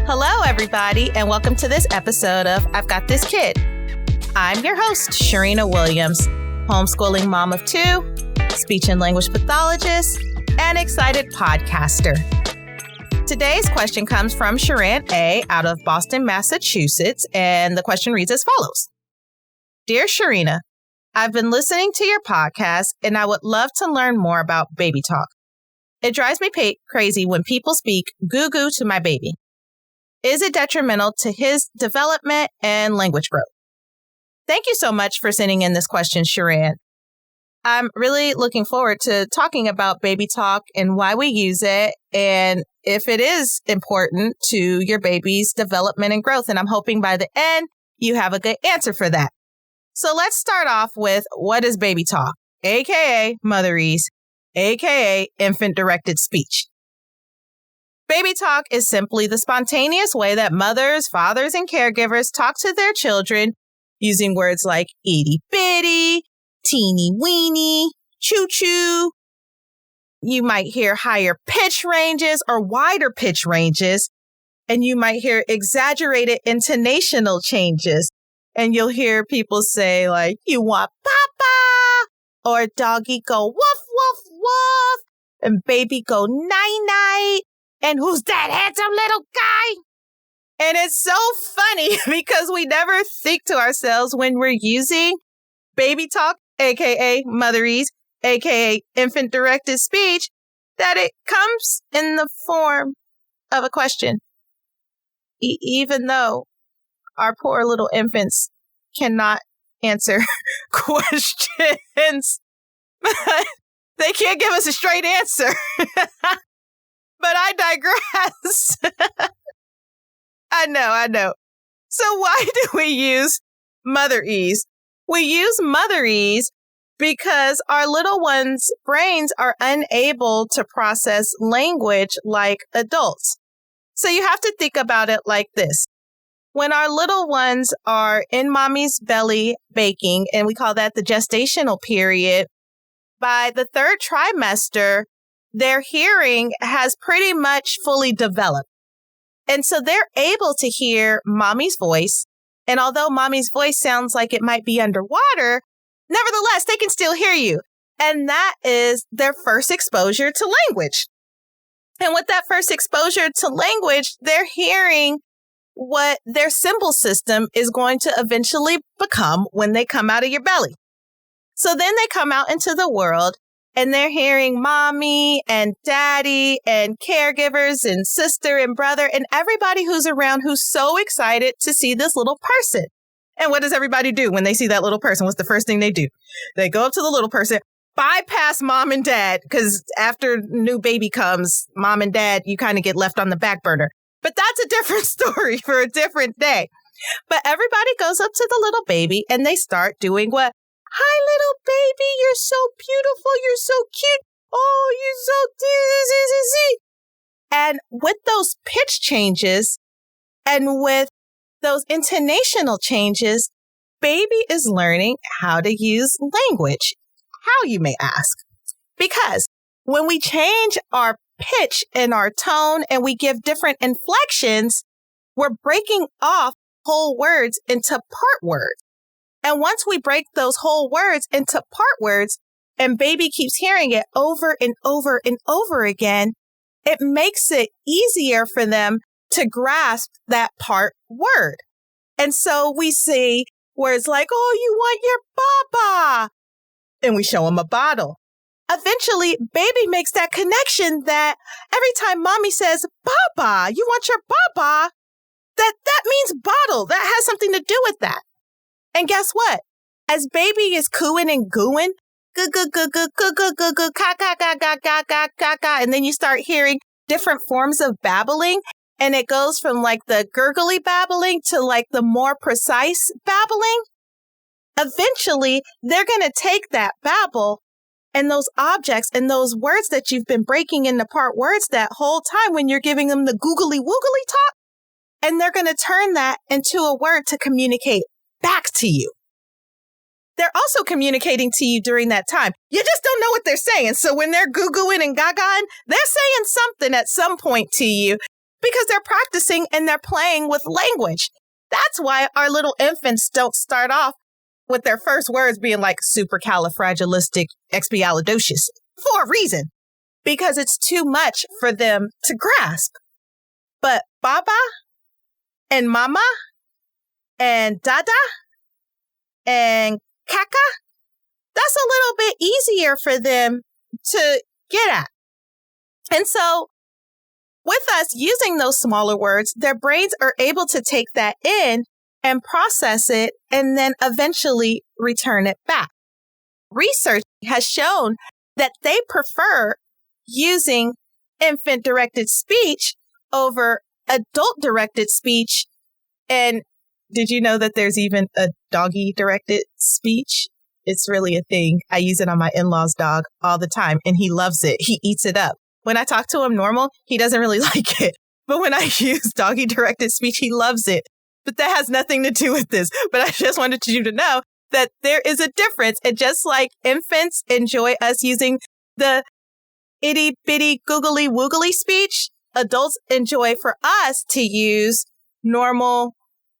Hello, everybody, and welcome to this episode of I've Got This Kid. I'm your host, Sharina Williams, homeschooling mom of two, speech and language pathologist, and excited podcaster. Today's question comes from Sharan A. out of Boston, Massachusetts, and the question reads as follows. Dear Sharina, I've been listening to your podcast, and I would love to learn more about baby talk. It drives me crazy when people speak goo-goo to my baby. Is it detrimental to his development and language growth? Thank you so much for sending in this question, Sharan. I'm really looking forward to talking about baby talk and why we use it and if it is important to your baby's development and growth. And I'm hoping by the end, you have a good answer for that. So let's start off with what is baby talk, aka motherese, aka infant-directed speech. Baby talk is simply the spontaneous way that mothers, fathers, and caregivers talk to their children using words like itty bitty, teeny weeny, choo choo. You might hear higher pitch ranges or wider pitch ranges, and you might hear exaggerated intonational changes. And you'll hear people say like, you want papa, or doggy go woof, woof, woof, and baby go night, night. And who's that handsome little guy? And it's so funny because we never think to ourselves when we're using baby talk, aka motherese, aka infant-directed speech, that it comes in the form of a question. Even though our poor little infants cannot answer questions, they can't give us a straight answer. But I digress. I know. So why do we use motherese? We use motherese because our little ones' brains are unable to process language like adults. So you have to think about it like this. When our little ones are in mommy's belly baking, and we call that the gestational period, by the third trimester, their hearing has pretty much fully developed. And so they're able to hear mommy's voice. And although mommy's voice sounds like it might be underwater, nevertheless, they can still hear you. And that is their first exposure to language. And with that first exposure to language, they're hearing what their symbol system is going to eventually become when they come out of your belly. So then they come out into the world, and they're hearing mommy and daddy and caregivers and sister and brother and everybody who's around who's so excited to see this little person. And what does everybody do when they see that little person? What's the first thing they do? They go up to the little person, bypass mom and dad, because after new baby comes, mom and dad, you kind of get left on the back burner. But that's a different story for a different day. But everybody goes up to the little baby and they start doing what? Hi, little baby, you're so beautiful, you're so cute. Oh, you're so... And with those pitch changes and with those intonational changes, baby is learning how to use language. How, you may ask? Because when we change our pitch and our tone and we give different inflections, we're breaking off whole words into part words. And once we break those whole words into part words and baby keeps hearing it over and over and over again, it makes it easier for them to grasp that part word. And so we see words like, oh, you want your baba. And we show them a bottle. Eventually, baby makes that connection that every time mommy says, baba, you want your baba, that means bottle. That has something to do with that. And guess what? As baby is cooing and gooing, goo, goo, goo, goo, goo, goo, goo, goo, ka, ka, ka, ka, ka, ka, ka, ka, and then you start hearing different forms of babbling, and it goes from like the gurgly babbling to like the more precise babbling. Eventually, they're going to take that babble and those objects and those words that you've been breaking into part words that whole time when you're giving them the googly woogly talk, and they're going to turn that into a word to communicate back to you. They're also communicating to you during that time. You just don't know what they're saying. So when they're goo-gooing and gaga-ing, they're saying something at some point to you. because they're practicing and they're playing with language. That's why our little infants don't start off with their first words being like supercalifragilisticexpialidocious for a reason, because it's too much for them to grasp. But Baba and Mama and Dada and Kaka, that's a little bit easier for them to get at. And so with us using those smaller words, their brains are able to take that in and process it and then eventually return it back. Research has shown that they prefer using infant-directed speech over adult-directed speech. And did you know that there's even a doggy-directed speech? It's really a thing. I use it on my in-laws' dog all the time, and he loves it. He eats it up. When I talk to him normal, he doesn't really like it. But when I use doggy-directed speech, he loves it. But that has nothing to do with this. But I just wanted you to know that there is a difference. And just like infants enjoy us using the itty-bitty googly-woogly speech, adults enjoy for us to use normal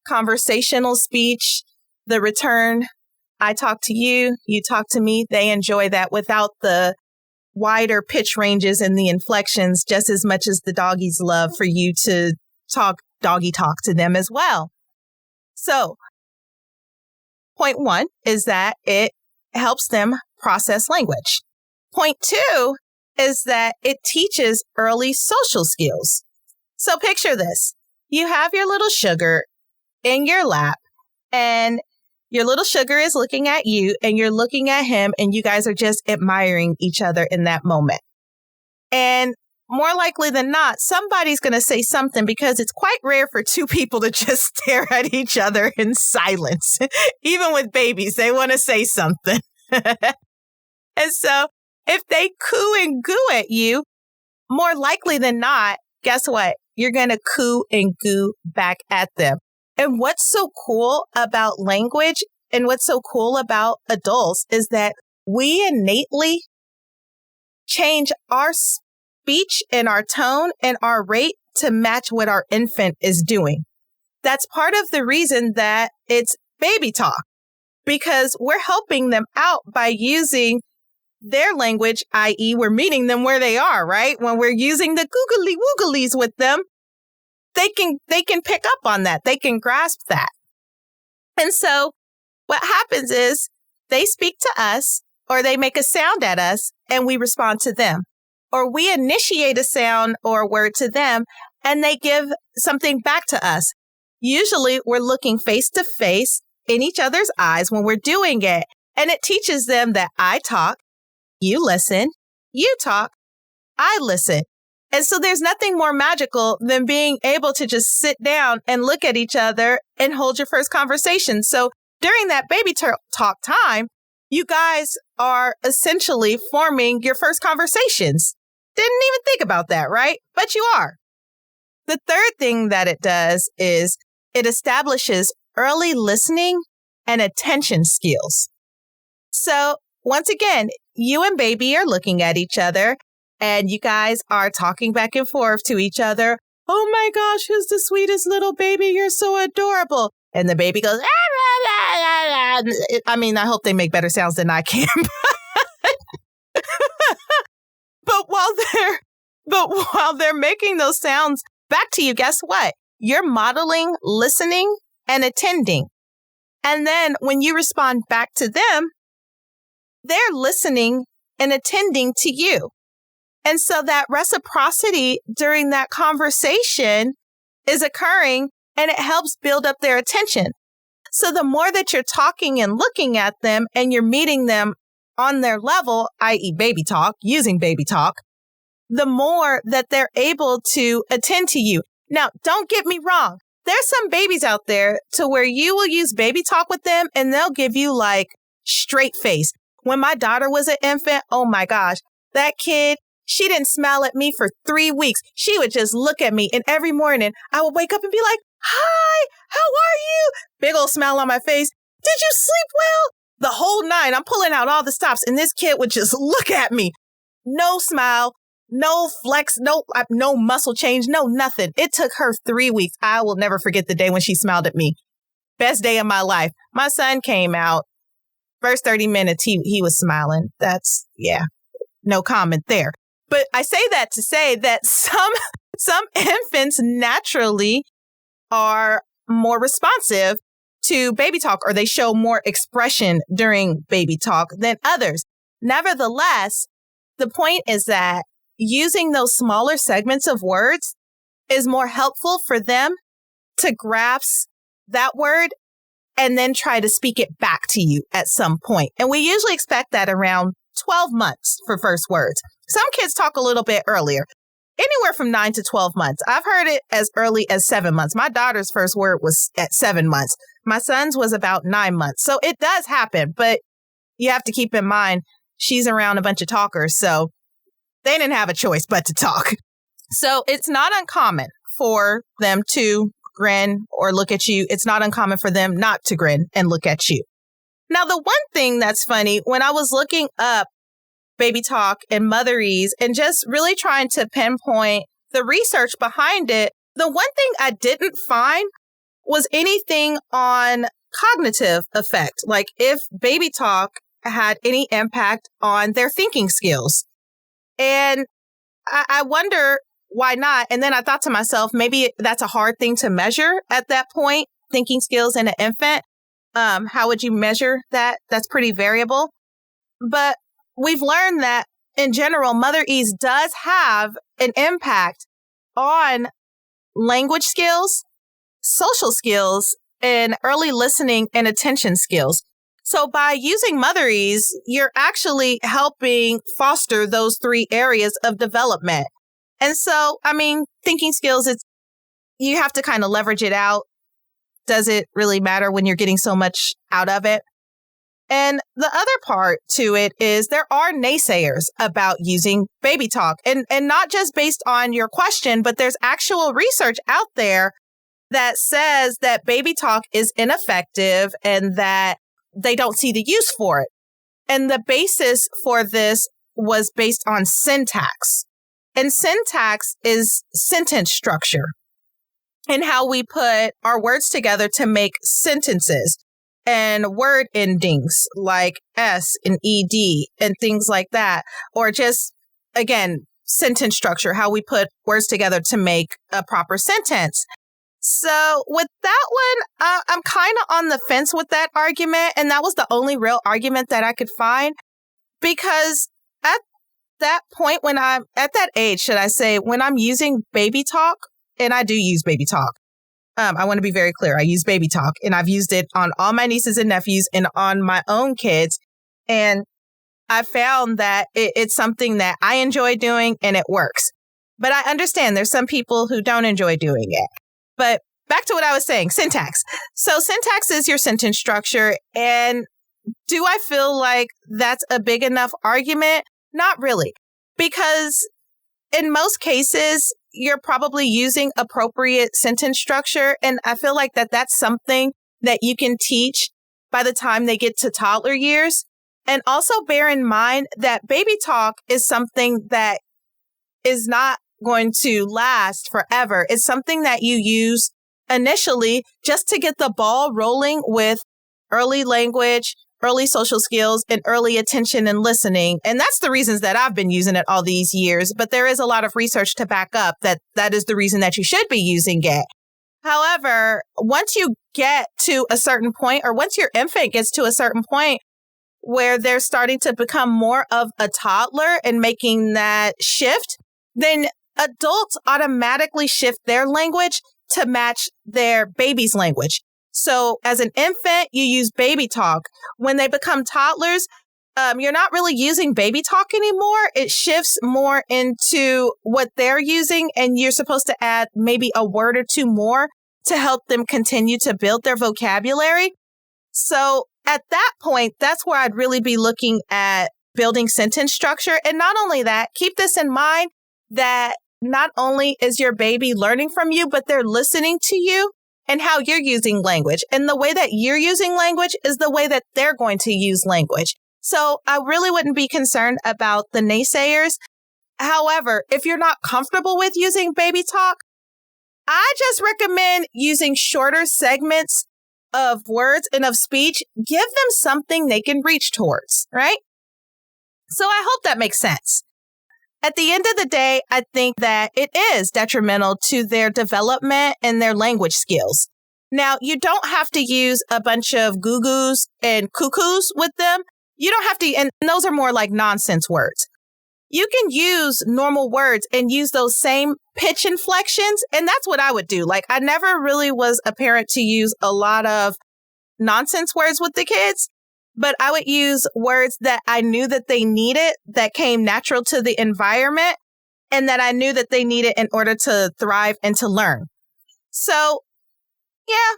conversational speech, the return, I talk to you, you talk to me. They enjoy that without the wider pitch ranges and the inflections, just as much as the doggies love for you to talk doggy talk to them as well. So, point 1 is that it helps them process language. Point 2 is that it teaches early social skills. So picture this. You have your little sugar in your lap, and your little sugar is looking at you and you're looking at him, and you guys are just admiring each other in that moment. And more likely than not, somebody's going to say something, because it's quite rare for two people to just stare at each other in silence. Even with babies, they want to say something. And so if they coo and goo at you, more likely than not, guess what? You're going to coo and goo back at them. And what's so cool about language and what's so cool about adults is that we innately change our speech and our tone and our rate to match what our infant is doing. That's part of the reason that it's baby talk, because we're helping them out by using their language, i.e. we're meeting them where they are, right? When we're using the googly wooglies with them, they can pick up on that. They can grasp that. And so what happens is they speak to us, or they make a sound at us and we respond to them. Or we initiate a sound or a word to them and they give something back to us. Usually we're looking face to face in each other's eyes when we're doing it. And it teaches them that I talk, you listen, you talk, I listen. And so there's nothing more magical than being able to just sit down and look at each other and hold your first conversation. So during that baby talk time, you guys are essentially forming your first conversations. Didn't even think about that, right? But you are. The third thing that it does is it establishes early listening and attention skills. So once again, you and baby are looking at each other and you guys are talking back and forth to each other. Oh my gosh, who's the sweetest little baby? You're so adorable. And the baby goes, ah, ah, ah, ah. I mean, I hope they make better sounds than I can. But while they're making those sounds back to you, guess what? You're modeling, listening, and attending. And then when you respond back to them, they're listening and attending to you. And so that reciprocity during that conversation is occurring, and it helps build up their attention. So the more that you're talking and looking at them and you're meeting them on their level, i.e. baby talk, using baby talk, the more that they're able to attend to you. Now, don't get me wrong. There's some babies out there to where you will use baby talk with them and they'll give you like straight face. When my daughter was an infant, oh my gosh, that kid, she didn't smile at me for 3 weeks. She would just look at me, and every morning I would wake up and be like, hi, how are you? Big old smile on my face. Did you sleep well? The whole 9, I'm pulling out all the stops, and this kid would just look at me. No smile, No flex, no muscle change, no nothing. It took her 3 weeks. I will never forget the day when she smiled at me. Best day of my life. My son came out. First 30 minutes, he was smiling. That's, no comment there. But I say that to say that some infants naturally are more responsive to baby talk, or they show more expression during baby talk than others. Nevertheless, the point is that using those smaller segments of words is more helpful for them to grasp that word and then try to speak it back to you at some point. And we usually expect that around 12 months for first words. Some kids talk a little bit earlier, anywhere from 9 to 12 months. I've heard it as early as 7 months. My daughter's first word was at 7 months. My son's was about 9 months. So it does happen, but you have to keep in mind, she's around a bunch of talkers, so they didn't have a choice but to talk. So it's not uncommon for them to grin or look at you. It's not uncommon for them not to grin and look at you. Now, the one thing that's funny, when I was looking up baby talk and motherese and just really trying to pinpoint the research behind it, the one thing I didn't find was anything on cognitive effect, like if baby talk had any impact on their thinking skills. And I wonder why not? And then I thought to myself, maybe that's a hard thing to measure at that point, thinking skills in an infant. How would you measure that? That's pretty variable. But we've learned that in general, motherese does have an impact on language skills, social skills, and early listening and attention skills. So by using motherese, you're actually helping foster those 3 areas of development. And so, thinking skills, you have to kind of leverage it out. Does it really matter when you're getting so much out of it? And the other part to it is there are naysayers about using baby talk, and not just based on your question, but there's actual research out there that says that baby talk is ineffective and that they don't see the use for it. And the basis for this was based on syntax. And syntax is sentence structure and how we put our words together to make sentences, and word endings like S and ED and things like that. Or just, again, sentence structure, how we put words together to make a proper sentence. So with that one, I'm kind of on the fence with that argument. And that was the only real argument that I could find, because at that point, when I'm at that age, should I say, when I'm using baby talk, and I do use baby talk. I want to be very clear. I use baby talk, and I've used it on all my nieces and nephews and on my own kids. And I found that it's something that I enjoy doing and it works. But I understand there's some people who don't enjoy doing it. But back to what I was saying, syntax. So syntax is your sentence structure. And do I feel like that's a big enough argument? Not really. Because in most cases, you're probably using appropriate sentence structure. And I feel like that's something that you can teach by the time they get to toddler years. And also bear in mind that baby talk is something that is not going to last forever. It's something that you use initially just to get the ball rolling with early language, early social skills, and early attention and listening. And that's the reasons that I've been using it all these years. But there is a lot of research to back up that is the reason that you should be using it. However, once you get to a certain point, or once your infant gets to a certain point where they're starting to become more of a toddler and making that shift, then adults automatically shift their language to match their baby's language. So as an infant, you use baby talk. When they become toddlers, you're not really using baby talk anymore. It shifts more into what they're using, and you're supposed to add maybe a word or two more to help them continue to build their vocabulary. So at that point, that's where I'd really be looking at building sentence structure. And not only that, keep this in mind that not only is your baby learning from you, but they're listening to you and how you're using language. And the way that you're using language is the way that they're going to use language. So I really wouldn't be concerned about the naysayers. However, if you're not comfortable with using baby talk, I just recommend using shorter segments of words and of speech. Give them something they can reach towards, right? So I hope that makes sense. At the end of the day, I think that it is detrimental to their development and their language skills. Now, you don't have to use a bunch of goo-goos and cuckoos with them. You don't have to, and those are more like nonsense words. You can use normal words and use those same pitch inflections. And that's what I would do. Like, I never really was a parent to use a lot of nonsense words with the kids, but I would use words that I knew that they needed, that came natural to the environment, and that I knew that they needed in order to thrive and to learn. So, yeah,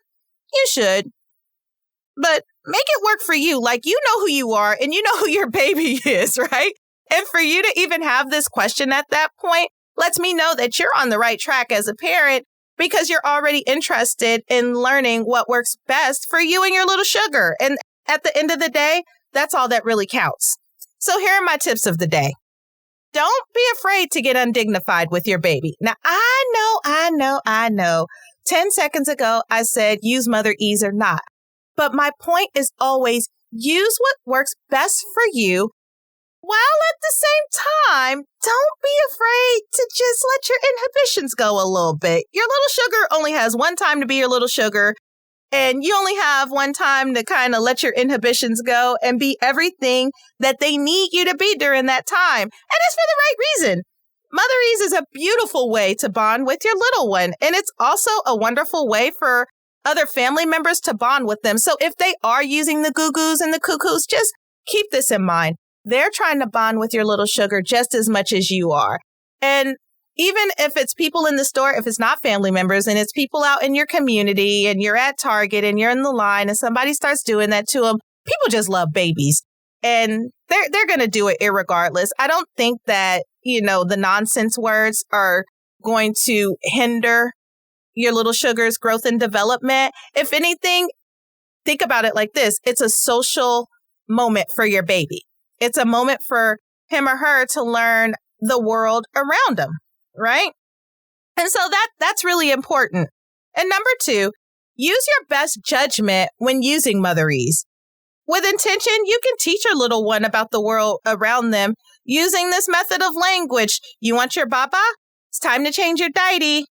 you should. But make it work for you. Like, you know who you are and you know who your baby is, right? And for you to even have this question at that point lets me know that you're on the right track as a parent, because you're already interested in learning what works best for you and your little sugar. And at the end of the day, that's all that really counts. So here are my tips of the day. Don't be afraid to get undignified with your baby. Now, I know. 10 seconds ago, I said use motherese or not. But my point is always use what works best for you, while at the same time, don't be afraid to just let your inhibitions go a little bit. Your little sugar only has one time to be your little sugar, and you only have one time to kind of let your inhibitions go and be everything that they need you to be during that time. And it's for the right reason. Motherese is a beautiful way to bond with your little one, and it's also a wonderful way for other family members to bond with them. So if they are using the goo-goos and the cuckoos, just keep this in mind. They're trying to bond with your little sugar just as much as you are. And even if it's people in the store, if it's not family members and it's people out in your community and you're at Target and you're in the line and somebody starts doing that to them, people just love babies and they're going to do it irregardless. I don't think that, the nonsense words are going to hinder your little sugar's growth and development. If anything, think about it like this. It's a social moment for your baby. It's a moment for him or her to learn the world around them, right? And so that's really important. And number 2, use your best judgment when using motherese. With intention, you can teach your little one about the world around them using this method of language. You want your baba? It's time to change your diaper.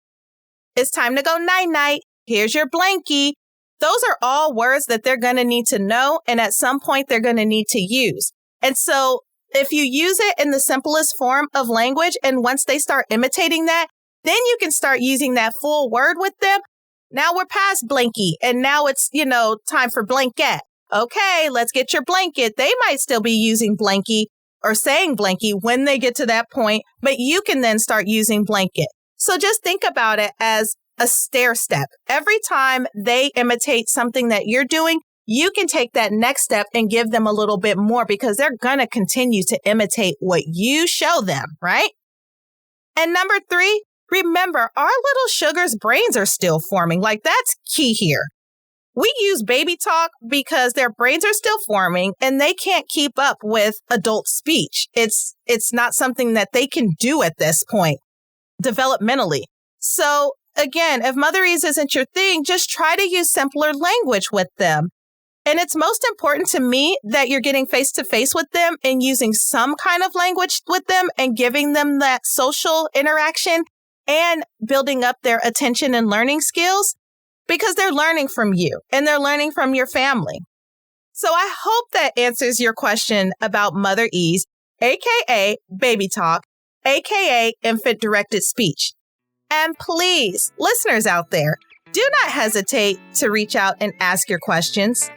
It's time to go night-night. Here's your blankie. Those are all words that they're going to need to know, and at some point they're going to need to use. And so if you use it in the simplest form of language, and once they start imitating that, then you can start using that full word with them. Now we're past blankie, and now it's, time for blanket. Okay, let's get your blanket. They might still be using blankie or saying blankie when they get to that point, but you can then start using blanket. So just think about it as a stair step. Every time they imitate something that you're doing, you can take that next step and give them a little bit more, because they're going to continue to imitate what you show them, right? And number 3, remember, our little sugar's brains are still forming. Like, that's key here. We use baby talk because their brains are still forming and they can't keep up with adult speech. It's not something that they can do at this point developmentally. So again, if motherese isn't your thing, just try to use simpler language with them. And it's most important to me that you're getting face-to-face with them and using some kind of language with them and giving them that social interaction and building up their attention and learning skills, because they're learning from you and they're learning from your family. So I hope that answers your question about motherese, aka baby talk, aka infant-directed speech. And please, listeners out there, do not hesitate to reach out and ask your questions.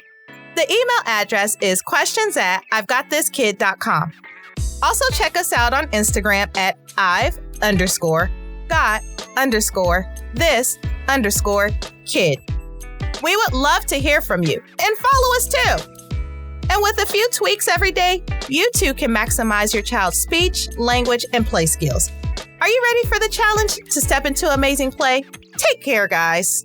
The email address is questions@I'veGotThisKid.com. Also check us out on Instagram at I've_got_this_kid. We would love to hear from you, and follow us too. And with a few tweaks every day, you too can maximize your child's speech, language, and play skills. Are you ready for the challenge to step into amazing play? Take care, guys.